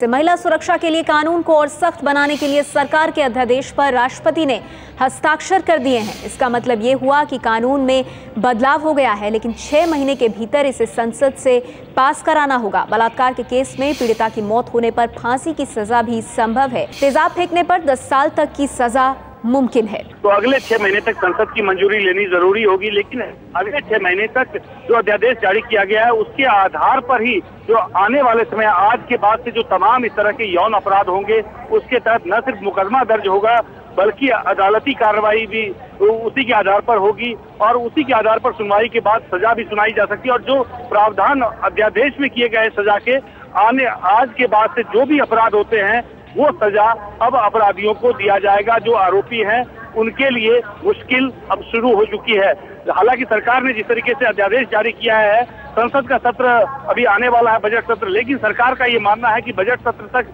महिला सुरक्षा के लिए कानून को और सख्त बनाने के लिए सरकार के अध्यादेश पर राष्ट्रपति ने हस्ताक्षर कर दिए हैं। इसका मतलब ये हुआ कि कानून में बदलाव हो गया है, लेकिन 6 महीने के भीतर इसे संसद से पास कराना होगा। बलात्कार के केस में पीड़िता की मौत होने पर फांसी की सजा भी संभव है। तेजाब फेंकने पर 10 साल तक की सजा मुमकिन है। तो अगले 6 महीने तक संसद की मंजूरी लेनी जरूरी होगी, लेकिन अगले 6 महीने तक जो अध्यादेश जारी किया गया है उसके आधार पर ही जो आने वाले समय आज के बाद से जो तमाम इस तरह के यौन अपराध होंगे उसके तहत न सिर्फ मुकदमा दर्ज होगा बल्कि अदालती कार्रवाई भी उसी के आधार पर होगी और उसी के आधार पर सुनवाई के बाद सजा भी सुनाई जा सकती है। और जो प्रावधान अध्यादेश में किए गए सजा के आज के बाद से जो भी अपराध होते हैं वो सजा अब अपराधियों को दिया जाएगा। जो आरोपी हैं उनके लिए मुश्किल अब शुरू हो चुकी है। हालांकि सरकार ने जिस तरीके से अध्यादेश जारी किया है, संसद का सत्र अभी आने वाला है, बजट सत्र, लेकिन सरकार का ये मानना है कि बजट सत्र तक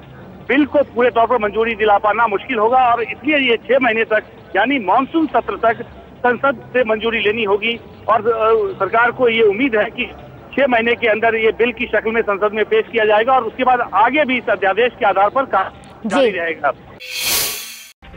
बिल को पूरे तौर पर मंजूरी दिला पाना मुश्किल होगा और इसलिए ये 6 महीने तक यानी मानसून सत्र तक संसद से मंजूरी लेनी होगी। और सरकार को ये उम्मीद है कि 6 महीने के अंदर ये बिल की शक्ल में संसद में पेश किया जाएगा और उसके बाद आगे भी इस अध्यादेश के आधार पर काम जारी रहेगा।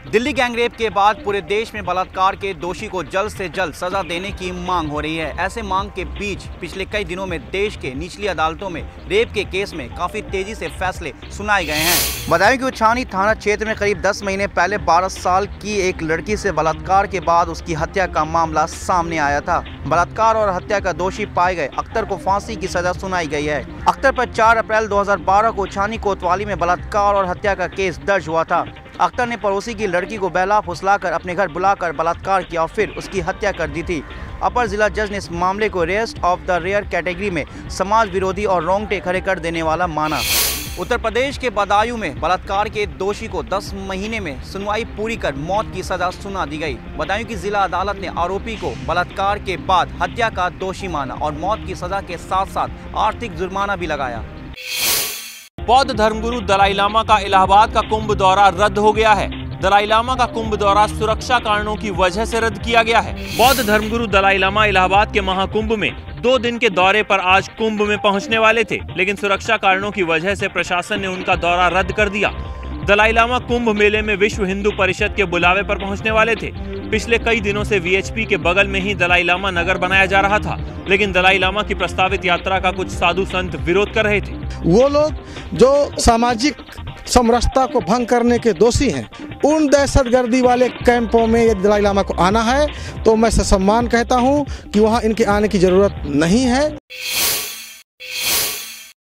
दिल्ली गैंगरेप के बाद पूरे देश में बलात्कार के दोषी को जल्द से जल्द सजा देने की मांग हो रही है। ऐसे मांग के बीच पिछले कई दिनों में देश के निचली अदालतों में रेप के केस में काफी तेजी से फैसले सुनाए गए हैं। बताएं कि उछानी थाना क्षेत्र में करीब 10 महीने पहले 12 साल की एक लड़की से बलात्कार के बाद उसकी हत्या का मामला सामने आया था। बलात्कार और हत्या का दोषी पाए गए अख्तर को फांसी की सजा सुनाई गई है। अख्तर पर 4 अप्रैल 2012 को उछानी कोतवाली में बलात्कार और हत्या का केस दर्ज हुआ था। अख्तर ने पड़ोसी की लड़की को बहला फुसलाकर अपने घर बुलाकर बलात्कार किया और फिर उसकी हत्या कर दी थी। अपर जिला जज ने इस मामले को rarest of the rare category में समाज विरोधी और रोंगटे खड़े कर देने वाला माना। उत्तर प्रदेश के बदायूं में बलात्कार के दोषी को 10 महीने में सुनवाई पूरी कर मौत की सजा सुना दी गई। बदायूं की जिला अदालत ने आरोपी को बलात्कार के बाद हत्या का दोषी माना और मौत की सजा के साथ साथ आर्थिक जुर्माना भी लगाया। बौद्ध धर्मगुरु दलाई लामा का इलाहाबाद का कुंभ दौरा रद्द हो गया है। दलाई लामा का कुंभ दौरा सुरक्षा कारणों की वजह से रद्द किया गया है। बौद्ध धर्मगुरु दलाई लामा इलाहाबाद के महाकुंभ में 2 दिन के दौरे पर आज कुंभ में पहुंचने वाले थे, लेकिन सुरक्षा कारणों की वजह से प्रशासन ने उनका दौरा रद्द कर दिया। दलाई लामा कुंभ मेले में विश्व हिंदू परिषद के बुलावे पर पहुंचने वाले थे। पिछले कई दिनों से वीएचपी के बगल में ही दलाई लामा नगर बनाया जा रहा था, लेकिन दलाई लामा की प्रस्तावित यात्रा का कुछ साधु संत विरोध कर रहे थे। वो लोग जो सामाजिक समरसता को भंग करने के दोषी हैं, उन दहशतगर्दी वाले कैंपों में यदि दलाई लामा को आना है तो मैं ससम्मान कहता हूं कि वहां इनके आने की जरूरत नहीं है।